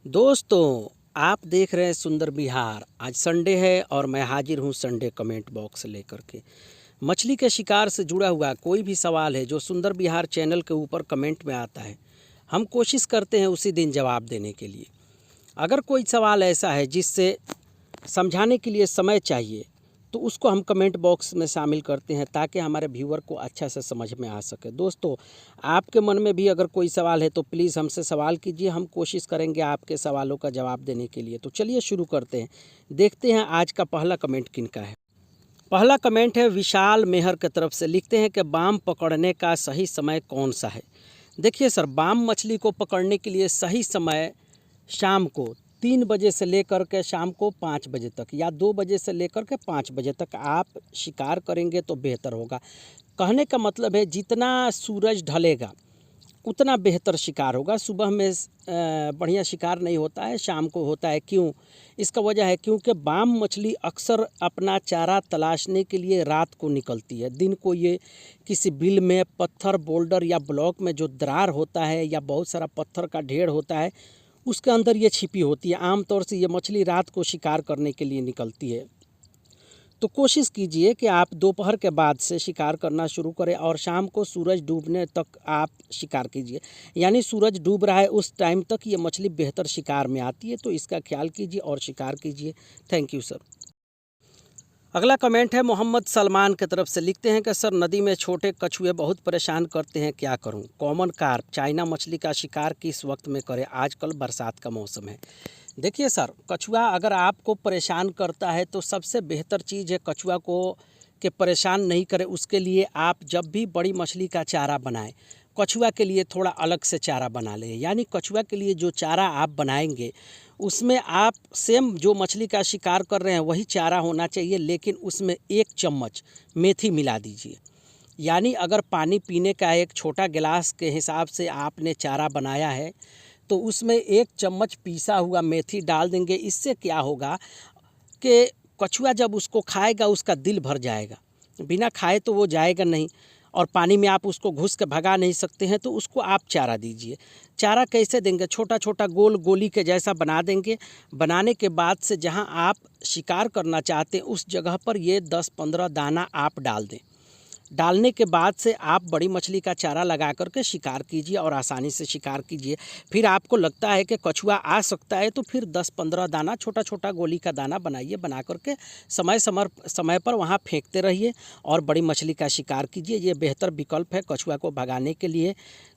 दोस्तों, आप देख रहे हैं सुंदर बिहार। आज संडे है और मैं हाजिर हूँ संडे कमेंट बॉक्स लेकर के। मछली के शिकार से जुड़ा हुआ कोई भी सवाल है जो सुंदर बिहार चैनल के ऊपर कमेंट में आता है, हम कोशिश करते हैं उसी दिन जवाब देने के लिए। अगर कोई सवाल ऐसा है जिससे समझाने के लिए समय चाहिए तो उसको हम कमेंट बॉक्स में शामिल करते हैं ताकि हमारे व्यूअर को अच्छा से समझ में आ सके। दोस्तों, आपके मन में भी अगर कोई सवाल है तो प्लीज़ हमसे सवाल कीजिए, हम कोशिश करेंगे आपके सवालों का जवाब देने के लिए। तो चलिए शुरू करते हैं, देखते हैं आज का पहला कमेंट किनका है। पहला कमेंट है विशाल मेहर की तरफ से। लिखते हैं कि बाम पकड़ने का सही समय कौन सा है। देखिए सर, बाम मछली को पकड़ने के लिए सही समय शाम को 3 बजे से लेकर के शाम को 5 बजे तक या 2 बजे से लेकर के 5 बजे तक आप शिकार करेंगे तो बेहतर होगा। कहने का मतलब है जितना सूरज ढलेगा उतना बेहतर शिकार होगा। सुबह में बढ़िया शिकार नहीं होता है, शाम को होता है। क्यों? इसका वजह है क्योंकि बाम मछली अक्सर अपना चारा तलाशने के लिए रात को निकलती है। दिन को ये किसी बिल में पत्थर, बोल्डर या ब्लॉक में जो दरार होता है या बहुत सारा पत्थर का ढेर होता है उसके अंदर ये छिपी होती है। आमतौर से ये मछली रात को शिकार करने के लिए निकलती है। तो कोशिश कीजिए कि आप दोपहर के बाद से शिकार करना शुरू करें और शाम को सूरज डूबने तक आप शिकार कीजिए। यानी सूरज डूब रहा है उस टाइम तक ये मछली बेहतर शिकार में आती है, तो इसका ख्याल कीजिए और शिकार कीजिए। Thank you sir. अगला कमेंट है मोहम्मद सलमान की तरफ से। लिखते हैं कि सर, नदी में छोटे कछुए बहुत परेशान करते हैं, क्या करूं? कॉमन कार्प, चाइना मछली का शिकार किस वक्त में करें? आजकल बरसात का मौसम है। देखिए सर, कछुआ अगर आपको परेशान करता है तो सबसे बेहतर चीज़ है कछुआ को कि परेशान नहीं करे। उसके लिए आप जब भी बड़ी मछली का चारा बनाएं, कछुआ के लिए थोड़ा अलग से चारा बना लें। यानी कछुआ के लिए जो चारा आप बनाएंगे उसमें आप सेम जो मछली का शिकार कर रहे हैं वही चारा होना चाहिए, लेकिन उसमें 1 चम्मच मेथी मिला दीजिए। यानी अगर पानी पीने का एक छोटा गिलास के हिसाब से आपने चारा बनाया है तो उसमें 1 चम्मच पीसा हुआ मेथी डाल देंगे। इससे क्या होगा कि कछुआ जब उसको खाएगा उसका दिल भर जाएगा। बिना खाए तो वो जाएगा नहीं, और पानी में आप उसको घुस के भगा नहीं सकते हैं, तो उसको आप चारा दीजिए। चारा कैसे देंगे? छोटा छोटा गोल गोली के जैसा बना देंगे। बनाने के बाद से जहां आप शिकार करना चाहते हैं उस जगह पर ये 10-15 दाना आप डाल दें। डालने के बाद से आप बड़ी मछली का चारा लगा करके शिकार कीजिए और आसानी से शिकार कीजिए। फिर आपको लगता है कि कछुआ आ सकता है तो फिर 10-15 दाना छोटा छोटा गोली का दाना बनाइए। बना करके समय पर वहाँ फेंकते रहिए और बड़ी मछली का शिकार कीजिए। ये बेहतर विकल्प है कछुआ को भगाने के लिए,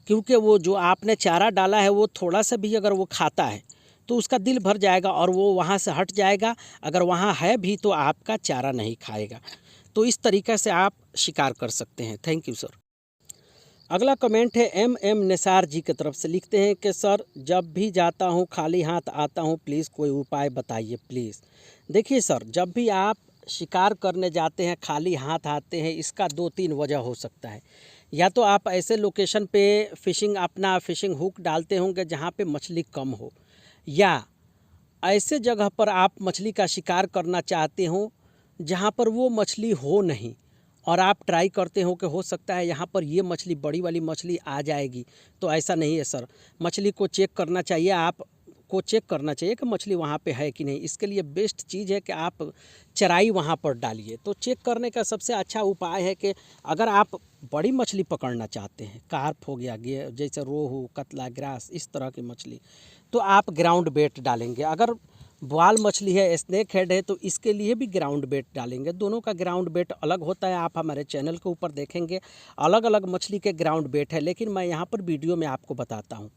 क्योंकि वो जो आपने चारा डाला है वो थोड़ा सा भी अगर वो खाता है तो उसका दिल भर जाएगा और वो वहाँ से हट जाएगा। अगर वहाँ है भी तो आपका चारा नहीं खाएगा। तो इस तरीक़े से आप शिकार कर सकते हैं। Thank you sir. अगला कमेंट है एम निसार जी की तरफ से। लिखते हैं कि सर, जब भी जाता हूँ खाली हाथ आता हूँ, प्लीज़ कोई उपाय बताइए प्लीज़। देखिए सर, जब भी आप शिकार करने जाते हैं खाली हाथ आते हैं, इसका 2-3 वजह हो सकता है। या तो आप ऐसे लोकेशन पे अपना फिशिंग हुक डालते होंगे जहाँ पे मछली कम हो, या ऐसे जगह पर आप मछली का शिकार करना चाहते हो जहाँ पर वो मछली हो नहीं, और आप ट्राई करते हो कि हो सकता है यहाँ पर ये मछली, बड़ी वाली मछली आ जाएगी। तो ऐसा नहीं है सर, मछली को चेक करना चाहिए। आपको चेक करना चाहिए कि मछली वहाँ पे है कि नहीं। इसके लिए बेस्ट चीज़ है कि आप चराई वहाँ पर डालिए। तो चेक करने का सबसे अच्छा उपाय है कि अगर आप बड़ी मछली पकड़ना चाहते हैं, कार्प हो गया, जैसे रोहू, कतला, ग्रास, इस तरह की मछली, तो आप ग्राउंड बेट डालेंगे। अगर बुआल मछली है, स्नेक हेड है, तो इसके लिए भी ग्राउंड बेट डालेंगे। दोनों का ग्राउंड बेट अलग होता है, आप हमारे चैनल के ऊपर देखेंगे अलग अलग मछली के ग्राउंड बेट है, लेकिन मैं यहाँ पर वीडियो में आपको बताता हूँ।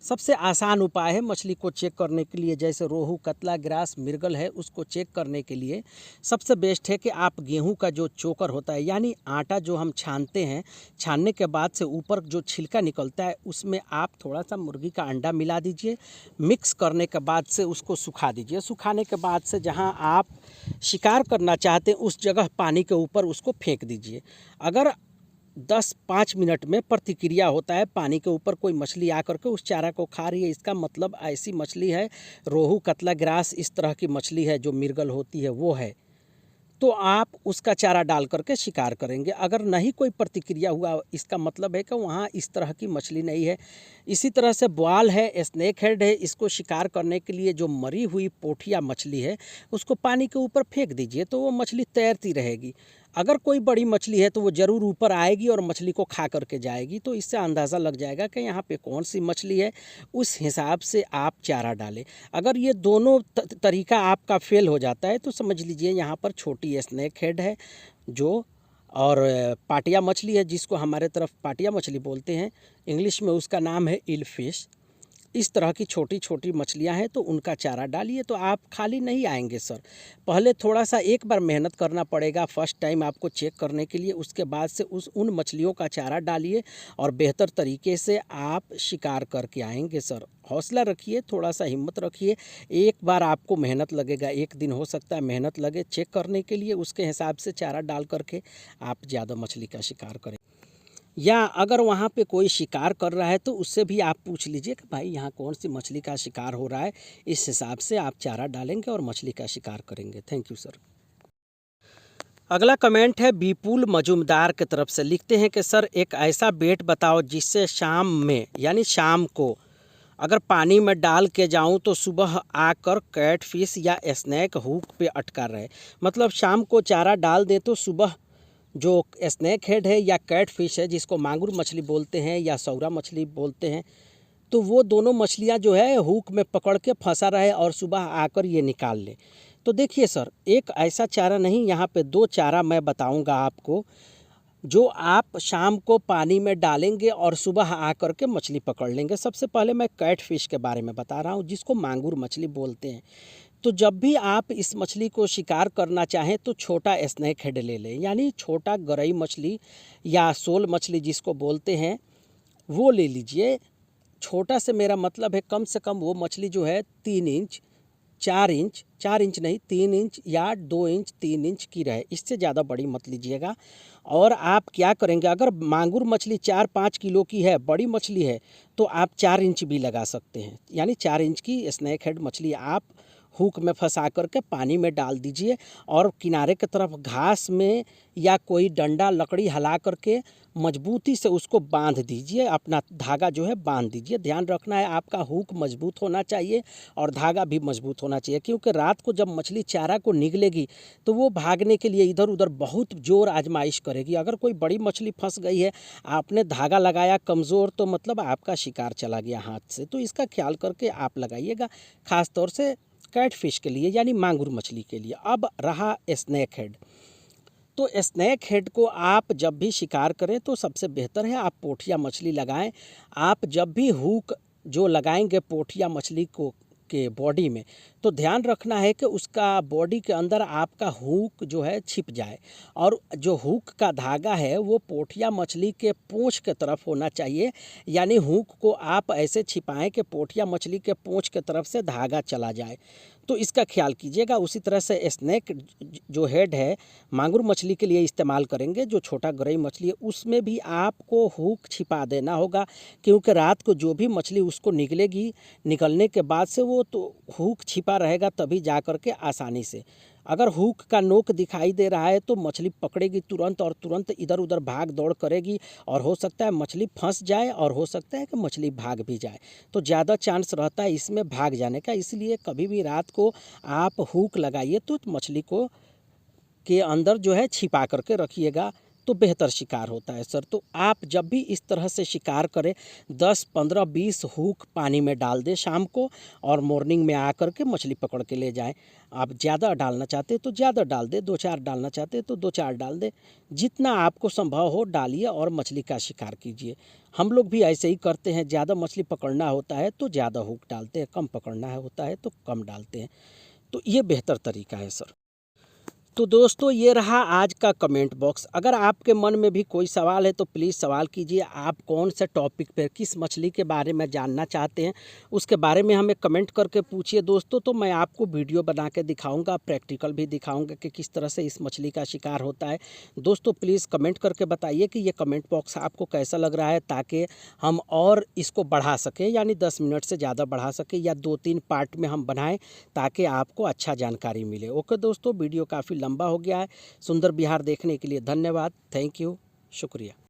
सबसे आसान उपाय है मछली को चेक करने के लिए, जैसे रोहू, कतला, ग्रास, मिर्गल है, उसको चेक करने के लिए सबसे बेस्ट है कि आप गेहूं का जो चोकर होता है, यानी आटा जो हम छानते हैं, छानने के बाद से ऊपर जो छिलका निकलता है उसमें आप थोड़ा सा मुर्गी का अंडा मिला दीजिए। मिक्स करने के बाद से उसको सुखा दीजिए। सुखाने के बाद से जहां आप शिकार करना चाहते हैं उस जगह पानी के ऊपर उसको फेंक दीजिए। अगर 10-5 मिनट में प्रतिक्रिया होता है, पानी के ऊपर कोई मछली आकर के उस चारा को खा रही है, इसका मतलब ऐसी मछली है, रोहू, कतला, ग्रास, इस तरह की मछली है जो मिर्गल होती है वो है। तो आप उसका चारा डाल करके शिकार करेंगे। अगर नहीं कोई प्रतिक्रिया हुआ, इसका मतलब है कि वहाँ इस तरह की मछली नहीं है। इसी तरह से बोआल है, स्नेक हेड है, इसको शिकार करने के लिए जो मरी हुई पोठिया मछली है उसको पानी के ऊपर फेंक दीजिए तो वो मछली तैरती रहेगी। अगर कोई बड़ी मछली है तो वो ज़रूर ऊपर आएगी और मछली को खा करके जाएगी। तो इससे अंदाज़ा लग जाएगा कि यहाँ पे कौन सी मछली है, उस हिसाब से आप चारा डालें। अगर ये दोनों तरीका आपका फेल हो जाता है तो समझ लीजिए यहाँ पर छोटी स्नेक हेड है जो, और पाटिया मछली है जिसको हमारे तरफ पाटिया मछली बोलते हैं, इंग्लिश में उसका नाम है इल फिश। इस तरह की छोटी छोटी मछलियां हैं तो उनका चारा डालिए तो आप खाली नहीं आएंगे सर। पहले थोड़ा सा एक बार मेहनत करना पड़ेगा फर्स्ट टाइम आपको चेक करने के लिए, उसके बाद से उन मछलियों का चारा डालिए और बेहतर तरीके से आप शिकार करके आएंगे सर। हौसला रखिए, थोड़ा सा हिम्मत रखिए। एक बार आपको मेहनत लगेगा, एक दिन हो सकता है मेहनत लगे चेक करने के लिए, उसके हिसाब से चारा डाल करके आप ज़्यादा मछली का शिकार करें। या अगर वहाँ पे कोई शिकार कर रहा है तो उससे भी आप पूछ लीजिए कि भाई यहाँ कौन सी मछली का शिकार हो रहा है, इस हिसाब से आप चारा डालेंगे और मछली का शिकार करेंगे। Thank you sir. अगला कमेंट है विपुल मजुमदार की तरफ से, लिखते हैं कि सर एक ऐसा बेट बताओ जिससे शाम में यानी शाम को अगर पानी में डाल के जाऊं तो सुबह आकर कैट फिश या स्नैक हुक पे अटका रहे। मतलब शाम को चारा डाल दें तो सुबह जो स्नैक हेड है या कैट फिश है जिसको मांगुर मछली बोलते हैं या सौरा मछली बोलते हैं, तो वो दोनों मछलियां जो है हुक में पकड़ के फंसा रहे और सुबह आकर ये निकाल ले। तो देखिए सर, एक ऐसा चारा नहीं, यहाँ पे दो चारा मैं बताऊंगा आपको जो आप शाम को पानी में डालेंगे और सुबह आकर के मछली पकड़ लेंगे। सबसे पहले मैं कैट फिश के बारे में बता रहा हूँ जिसको मांगुर मछली बोलते हैं। तो जब भी आप इस मछली को शिकार करना चाहें तो छोटा स्नैक हेड ले लें, यानी छोटा गरई मछली या सोल मछली जिसको बोलते हैं वो ले लीजिए। छोटा से मेरा मतलब है कम से कम वो मछली जो है 3 इंच 4 इंच नहीं 3 इंच या 2 इंच 3 इंच की रहे, इससे ज़्यादा बड़ी मत लीजिएगा। और आप क्या करेंगे, अगर मांगुर मछली 4-5 किलो की है, बड़ी मछली है, तो आप 4 इंच भी लगा सकते हैं। यानी 4 इंच की स्नैक हेड मछली आप हुक में फंसा करके पानी में डाल दीजिए और किनारे की तरफ घास में या कोई डंडा लकड़ी हिला करके मजबूती से उसको बांध दीजिए। अपना धागा जो है बांध दीजिए। ध्यान रखना है आपका हुक मजबूत होना चाहिए और धागा भी मजबूत होना चाहिए, क्योंकि रात को जब मछली चारा को निगलेगी तो वो भागने के लिए इधर उधर बहुत जोर आजमाइश करेगी। अगर कोई बड़ी मछली फंस गई है, आपने धागा लगाया कमज़ोर, तो मतलब आपका शिकार चला गया हाथ से। तो इसका ख्याल करके आप लगाइएगा, ख़ास तौर से कैट फिश के लिए यानी मांगुर मछली के लिए। अब रहा स्नैक हेड, तो स्नैक हेड को आप जब भी शिकार करें तो सबसे बेहतर है आप पोठिया मछली लगाएं। आप जब भी हुक जो लगाएंगे पोठिया मछली को के बॉडी में, तो ध्यान रखना है कि उसका बॉडी के अंदर आपका हुक जो है छिप जाए और जो हुक का धागा है वो पोठिया मछली के पूंछ के तरफ होना चाहिए। यानी हुक को आप ऐसे छिपाएं कि पोठिया मछली के पूंछ के तरफ से धागा चला जाए, तो इसका ख्याल कीजिएगा। उसी तरह से स्नैक जो हेड है मांगुर मछली के लिए इस्तेमाल करेंगे, जो छोटा गरई मछली है उसमें भी आपको हुक छिपा देना होगा, क्योंकि रात को जो भी मछली उसको निकलेगी, निकलने के बाद से वो तो हुक छिपा रहेगा तभी जा कर के आसानी से। अगर हुक का नोक दिखाई दे रहा है तो मछली पकड़ेगी तुरंत और तुरंत इधर उधर भाग दौड़ करेगी और हो सकता है मछली फंस जाए और हो सकता है कि मछली भाग भी जाए। तो ज़्यादा चांस रहता है इसमें भाग जाने का, इसलिए कभी भी रात को आप हुक लगाइए तो मछली को के अंदर जो है छिपा करके रखिएगा, तो बेहतर शिकार होता है सर। तो आप जब भी इस तरह से शिकार करें 10, 15, 20 हुक पानी में डाल दें शाम को और मॉर्निंग में आकर के मछली पकड़ के ले जाएं। आप ज़्यादा डालना चाहते तो ज़्यादा डाल दें, 2-4 डालना चाहते तो 2-4 डाल दें, जितना आपको संभव हो डालिए और मछली का शिकार कीजिए। हम लोग भी ऐसे ही करते हैं, ज़्यादा मछली पकड़ना होता है तो ज़्यादा हुक डालते हैं, कम पकड़ना होता है तो कम डालते हैं। तो ये बेहतर तरीका है सर। तो दोस्तों ये रहा आज का कमेंट बॉक्स। अगर आपके मन में भी कोई सवाल है तो प्लीज़ सवाल कीजिए। आप कौन से टॉपिक पर किस मछली के बारे में जानना चाहते हैं उसके बारे में हमें कमेंट करके पूछिए दोस्तों। तो मैं आपको वीडियो बना के दिखाऊंगा, प्रैक्टिकल भी दिखाऊंगा कि किस तरह से इस मछली का शिकार होता है। दोस्तों प्लीज़ कमेंट करके बताइए कि ये कमेंट बॉक्स आपको कैसा लग रहा है, ताकि हम और इसको बढ़ा सकें, यानी 10 मिनट से ज़्यादा बढ़ा सकें या 2-3 पार्ट में हम बनाएँ ताकि आपको अच्छा जानकारी मिले। ओके दोस्तों, वीडियो काफ़ी लंबा हो गया है। सुंदर बिहार देखने के लिए धन्यवाद, थैंक यू, शुक्रिया।